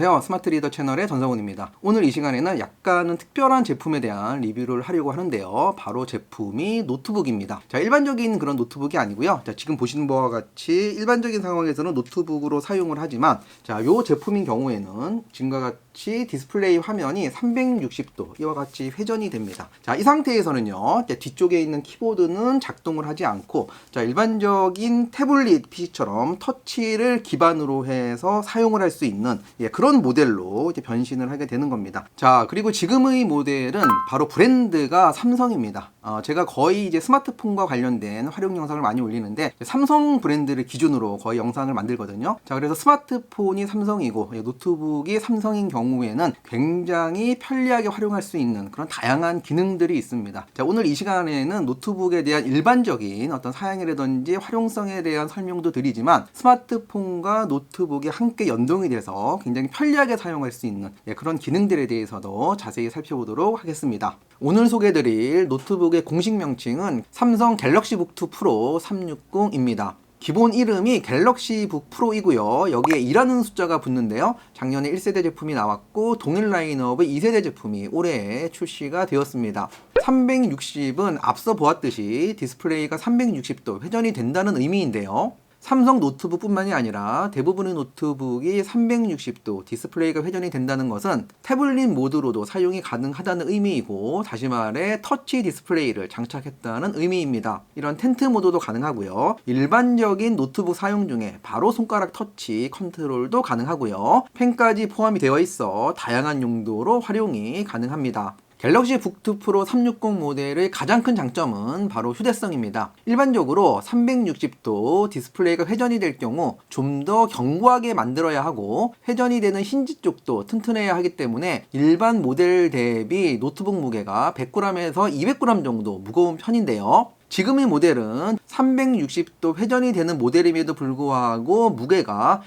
안녕하세요. 스마트 리더 채널의 전성훈입니다. 오늘 이 시간에는 약간은 특별한 제품에 대한 리뷰를 하려고 하는데요. 바로 제품이 노트북입니다. 자, 일반적인 그런 노트북이 아니고요. 자, 지금 보시는 바와 같이 일반적인 상황에서는 노트북으로 사용을 하지만 자, 이 제품인 경우에는 지금과 같이 디스플레이 화면이 360도 이와 같이 회전이 됩니다. 자, 이 상태에서는요. 뒤쪽에 있는 키보드는 작동을 하지 않고 자, 일반적인 태블릿 PC처럼 터치를 기반으로 해서 사용을 할 수 있는 그런 모델로 이제 변신을 하게 되는 겁니다. 자, 그리고 지금의 모델은 바로 브랜드가 삼성입니다. 제가 거의 이제 스마트폰과 관련된 활용 영상을 많이 올리는데 삼성 브랜드를 기준으로 거의 영상을 만들거든요. 자, 그래서 스마트폰이 삼성이고 노트북이 삼성인 경우에는 굉장히 편리하게 활용할 수 있는 그런 다양한 기능들이 있습니다. 자, 오늘 이 시간에는 노트북에 대한 일반적인 어떤 사양이라든지 활용성에 대한 설명도 드리지만 스마트폰과 노트북이 함께 연동이 돼서 굉장히 편리하게 사용할 수 있는 그런 기능들에 대해서도 자세히 살펴보도록 하겠습니다. 오늘 소개해드릴 노트북의 공식 명칭은 삼성 갤럭시북2 프로 360입니다. 기본 이름이 갤럭시북 프로이고요. 여기에 2라는 숫자가 붙는데요. 작년에 1세대 제품이 나왔고 동일 라인업의 2세대 제품이 올해 출시가 되었습니다. 360은 앞서 보았듯이 디스플레이가 360도 회전이 된다는 의미인데요. 삼성 노트북 뿐만이 아니라 대부분의 노트북이 360도 디스플레이가 회전이 된다는 것은 태블릿 모드로도 사용이 가능하다는 의미이고 다시 말해 터치 디스플레이를 장착했다는 의미입니다. 이런 텐트 모드도 가능하고요. 일반적인 노트북 사용 중에 바로 손가락 터치 컨트롤도 가능하고요. 펜까지 포함이 되어 있어 다양한 용도로 활용이 가능합니다. 갤럭시북2 프로 360 모델의 가장 큰 장점은 바로 휴대성입니다. 일반적으로 360도 디스플레이가 회전이 될 경우 좀 더 견고하게 만들어야 하고 회전이 되는 힌지 쪽도 튼튼해야 하기 때문에 일반 모델 대비 노트북 무게가 100g에서 200g 정도 무거운 편인데요. 지금의 모델은 360도 회전이 되는 모델임에도 불구하고 무게가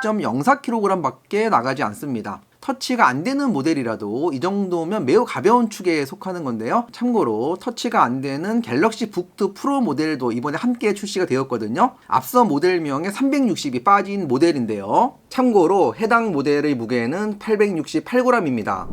1.04kg 밖에 나가지 않습니다. 터치가 안 되는 모델이라도 이 정도면 매우 가벼운 축에 속하는 건데요. 참고로 터치가 안 되는 갤럭시북2 프로 모델도 이번에 함께 출시가 되었거든요. 앞서 모델명에 360이 빠진 모델인데요. 참고로 해당 모델의 무게는 868g입니다.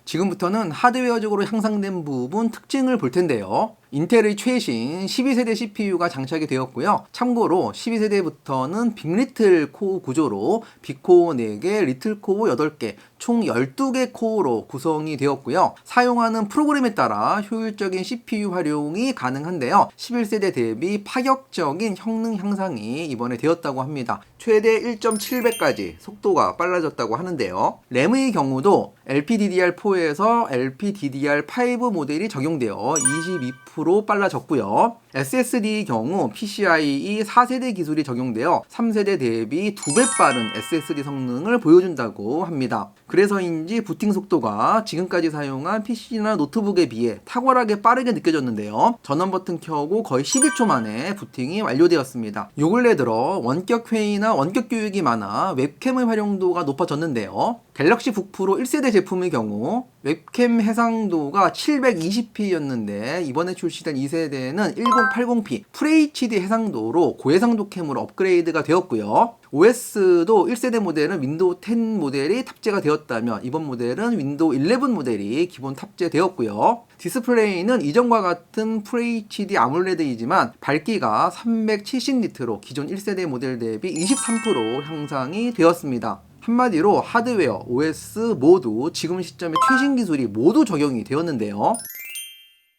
지금부터는 하드웨어적으로 향상된 부분 특징을 볼 텐데요. 인텔의 최신 12세대 CPU가 장착이 되었고요. 참고로 12세대부터는 빅리틀 코어 구조로 빅코어 4개, 리틀코어 8개, 총 12개 코어로 구성이 되었고요. 사용하는 프로그램에 따라 효율적인 CPU 활용이 가능한데요. 11세대 대비 파격적인 성능 향상이 이번에 되었다고 합니다. 최대 1.7배까지 속도가 빨라졌다고 하는데요. 램의 경우도 LPDDR4에서 LPDDR5 모델이 적용되어 22% 빨라졌고요. SSD의 경우 PCIe 4세대 기술이 적용되어 3세대 대비 2배 빠른 SSD 성능을 보여준다고 합니다. 그래서인지 부팅 속도가 지금까지 사용한 PC나 노트북에 비해 탁월하게 빠르게 느껴졌는데요. 전원 버튼 켜고 거의 11초 만에 부팅이 완료되었습니다. 요 근래 들어 원격 회의나 원격 교육이 많아 웹캠의 활용도가 높아졌는데요. 갤럭시북 프로 1세대 제품의 경우 웹캠 해상도가 720p였는데 이번에 출시된 2세대는 1080p FHD 해상도로 고해상도 캠으로 업그레이드가 되었고요. OS도 1세대 모델은 윈도우 10 모델이 탑재가 되었다면 이번 모델은 윈도우 11 모델이 기본 탑재되었고요. 디스플레이는 이전과 같은 FHD 아몰레드이지만 밝기가 370니트로 기존 1세대 모델 대비 23% 향상이 되었습니다. 한마디로 하드웨어, OS 모두 지금 시점에 최신 기술이 모두 적용이 되었는데요.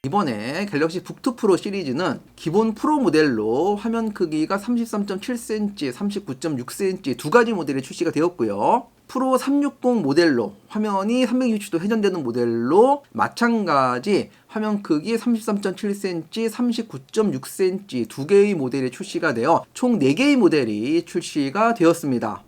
이번에 갤럭시북2 프로 시리즈는 기본 프로 모델로 화면 크기가 33.7cm, 39.6cm 두 가지 모델이 출시가 되었고요. 프로 360 모델로 화면이 360도 회전되는 모델로 마찬가지 화면 크기 33.7cm, 39.6cm 두 개의 모델이 출시가 되어 총 4개의 모델이 출시가 되었습니다.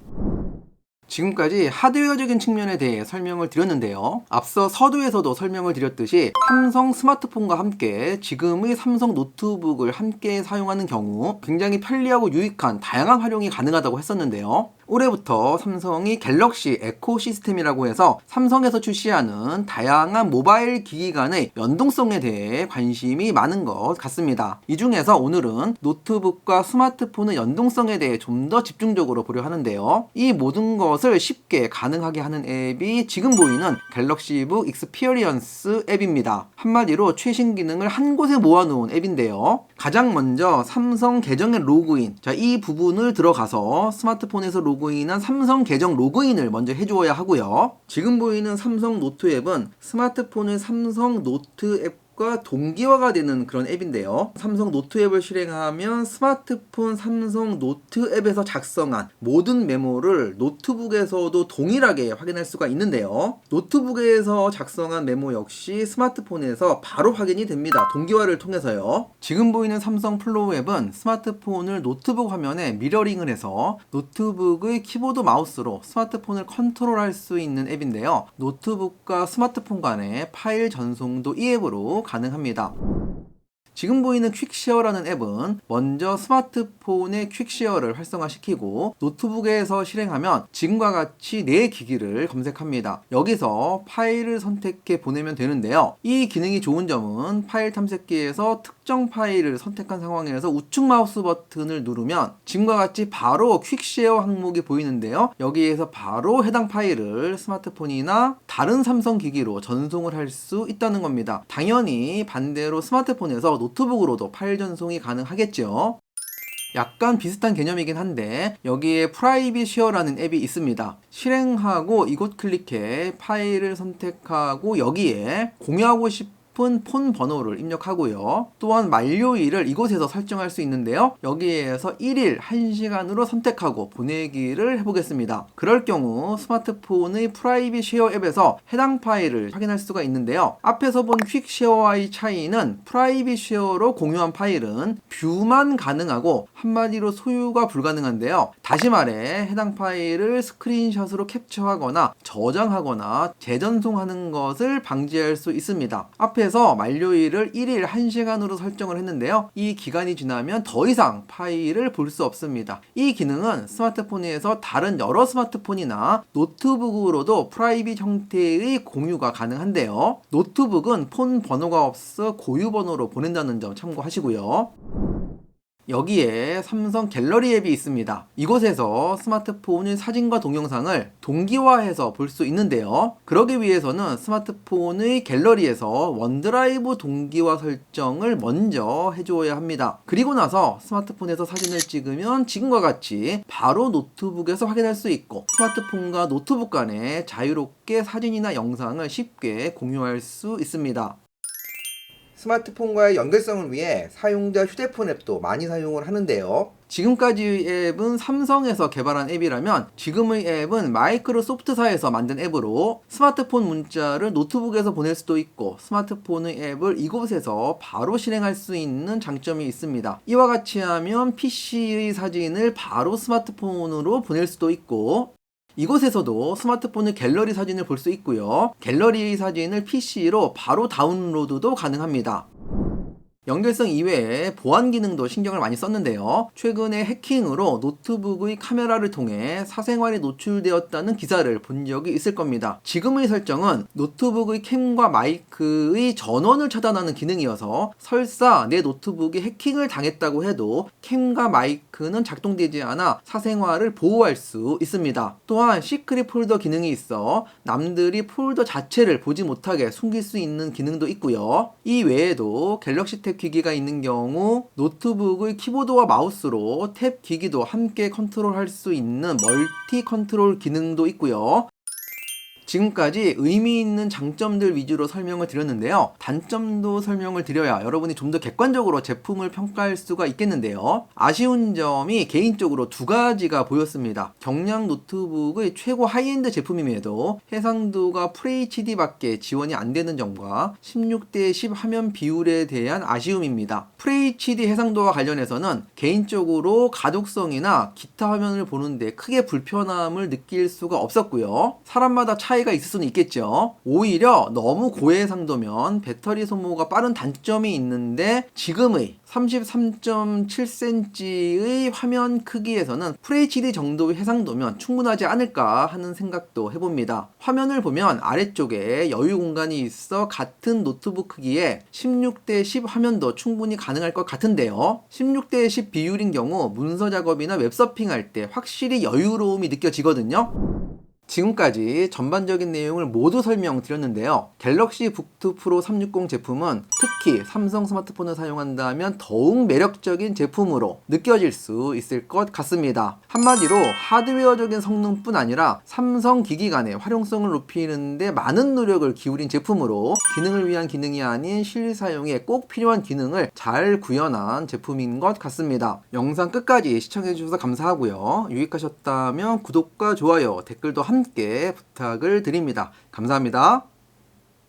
지금까지 하드웨어적인 측면에 대해 설명을 드렸는데요. 앞서 서두에서도 설명을 드렸듯이 삼성 스마트폰과 함께 지금의 삼성 노트북을 함께 사용하는 경우 굉장히 편리하고 유익한 다양한 활용이 가능하다고 했었는데요. 올해부터 삼성이 갤럭시 에코시스템이라고 해서 삼성에서 출시하는 다양한 모바일 기기 간의 연동성에 대해 관심이 많은 것 같습니다. 이 중에서 오늘은 노트북과 스마트폰의 연동성에 대해 좀 더 집중적으로 보려 하는데요. 이 모든 것을 쉽게 가능하게 하는 앱이 지금 보이는 갤럭시북 익스피리언스 앱입니다. 한마디로 최신 기능을 한 곳에 모아놓은 앱인데요. 가장 먼저 삼성 계정의 로그인, 이 부분을 들어가서 스마트폰에서 로그인한 삼성 계정 로그인을 먼저 해주어야 하고요. 지금 보이는 삼성 노트 앱은 스마트폰의 삼성 노트 앱 과 동기화가 되는 그런 앱인데요. 삼성 노트 앱을 실행하면 스마트폰 삼성 노트 앱에서 작성한 모든 메모를 노트북에서도 동일하게 확인할 수가 있는데요. 노트북에서 작성한 메모 역시 스마트폰에서 바로 확인이 됩니다. 동기화를 통해서요. 지금 보이는 삼성 플로우 앱은 스마트폰을 노트북 화면에 미러링을 해서 노트북의 키보드 마우스로 스마트폰을 컨트롤할 수 있는 앱인데요. 노트북과 스마트폰 간의 파일 전송도 이 앱으로 가능합니다. 지금 보이는 퀵쉐어라는 앱은 먼저 스마트폰의 퀵쉐어를 활성화시키고 노트북에서 실행하면 지금과 같이 내 기기를 검색합니다. 여기서 파일을 선택해 보내면 되는데요. 이 기능이 좋은 점은 파일 탐색기에서 특정 파일을 선택한 상황에서 우측 마우스 버튼을 누르면 지금과 같이 바로 퀵쉐어 항목이 보이는데요. 여기에서 바로 해당 파일을 스마트폰이나 다른 삼성 기기로 전송을 할 수 있다는 겁니다. 당연히 반대로 스마트폰에서 노트북으로도 파일 전송이 가능하겠죠. 약간 비슷한 개념이긴 한데 여기에 프라이빗 쉐어라는 앱이 있습니다. 실행하고 이곳 클릭해 파일을 선택하고 여기에 공유하고 싶은 폰 번호를 입력하고요. 또한 만료일을 이곳에서 설정할 수 있는데요. 여기에서 1일 1시간으로 선택하고 보내기를 해보겠습니다. 그럴 경우 스마트폰의 프라이빗 쉐어 앱에서 해당 파일을 확인할 수가 있는데요. 앞에서 본 퀵 쉐어와의 차이는 프라이빗 쉐어로 공유한 파일은 뷰만 가능하고 한마디로 소유가 불가능한데요. 다시 말해 해당 파일을 스크린샷으로 캡처하거나 저장하거나 재전송하는 것을 방지할 수 있습니다. 앞에서 만료일을 1일 1시간으로 설정을 했는데요. 이 기간이 지나면 더 이상 파일을 볼 수 없습니다. 이 기능은 스마트폰에서 다른 여러 스마트폰이나 노트북으로도 프라이빗 형태의 공유가 가능한데요. 노트북은 폰 번호가 없어 고유 번호로 보낸다는 점 참고하시고요. 여기에 삼성 갤러리 앱이 있습니다. 이곳에서 스마트폰의 사진과 동영상을 동기화해서 볼 수 있는데요. 그러기 위해서는 스마트폰의 갤러리에서 원드라이브 동기화 설정을 먼저 해줘야 합니다. 그리고 나서 스마트폰에서 사진을 찍으면 지금과 같이 바로 노트북에서 확인할 수 있고 스마트폰과 노트북 간에 자유롭게 사진이나 영상을 쉽게 공유할 수 있습니다. 스마트폰과의 연결성을 위해 사용자 휴대폰 앱도 많이 사용을 하는데요. 지금까지의 앱은 삼성에서 개발한 앱이라면 지금의 앱은 마이크로소프트사에서 만든 앱으로 스마트폰 문자를 노트북에서 보낼 수도 있고 스마트폰의 앱을 이곳에서 바로 실행할 수 있는 장점이 있습니다. 이와 같이 하면 PC의 사진을 바로 스마트폰으로 보낼 수도 있고 이곳에서도 스마트폰의 갤러리 사진을 볼 수 있고요. 갤러리의 사진을 PC로 바로 다운로드도 가능합니다. 연결성 이외에 보안 기능도 신경을 많이 썼는데요. 최근에 해킹으로 노트북의 카메라를 통해 사생활이 노출되었다는 기사를 본 적이 있을 겁니다. 지금의 설정은 노트북의 캠과 마이크의 전원을 차단하는 기능이어서 설사 내 노트북이 해킹을 당했다고 해도 캠과 마이크는 작동되지 않아 사생활을 보호할 수 있습니다. 또한 시크릿 폴더 기능이 있어 남들이 폴더 자체를 보지 못하게 숨길 수 있는 기능도 있고요. 이 외에도 갤럭시 탭 기기가 있는 경우 노트북의 키보드와 마우스로 탭 기기도 함께 컨트롤할 수 있는 멀티 컨트롤 기능도 있고요. 지금까지 의미 있는 장점들 위주로 설명을 드렸는데요. 단점도 설명을 드려야 여러분이 좀 더 객관적으로 제품을 평가할 수가 있겠는데요. 아쉬운 점이 개인적으로 두 가지가 보였습니다. 경량 노트북의 최고 하이엔드 제품임에도 해상도가 FHD밖에 지원이 안 되는 점과 16:10 화면 비율에 대한 아쉬움입니다. FHD 해상도와 관련해서는 개인적으로 가독성이나 기타 화면을 보는데 크게 불편함을 느낄 수가 없었고요. 사람마다 차이 차이가 있을 수는 있겠죠. 오히려 너무 고해상도면 배터리 소모가 빠른 단점이 있는데 지금의 33.7cm의 화면 크기에서는 FHD 정도의 해상도면 충분하지 않을까 하는 생각도 해봅니다. 화면을 보면 아래쪽에 여유 공간이 있어 같은 노트북 크기에 16:10 화면도 충분히 가능할 것 같은데요. 16:10 비율인 경우 문서 작업이나 웹서핑할 때 확실히 여유로움이 느껴지거든요. 지금까지 전반적인 내용을 모두 설명드렸는데요. 갤럭시 북2 프로 360 제품은 특히 삼성 스마트폰을 사용한다면 더욱 매력적인 제품으로 느껴질 수 있을 것 같습니다. 한마디로 하드웨어적인 성능뿐 아니라 삼성 기기 간의 활용성을 높이는 데 많은 노력을 기울인 제품으로 기능을 위한 기능이 아닌 실사용에 꼭 필요한 기능을 잘 구현한 제품인 것 같습니다. 영상 끝까지 시청해주셔서 감사하고요. 유익하셨다면 구독과 좋아요, 댓글도 함께 부탁을 드립니다. 감사합니다.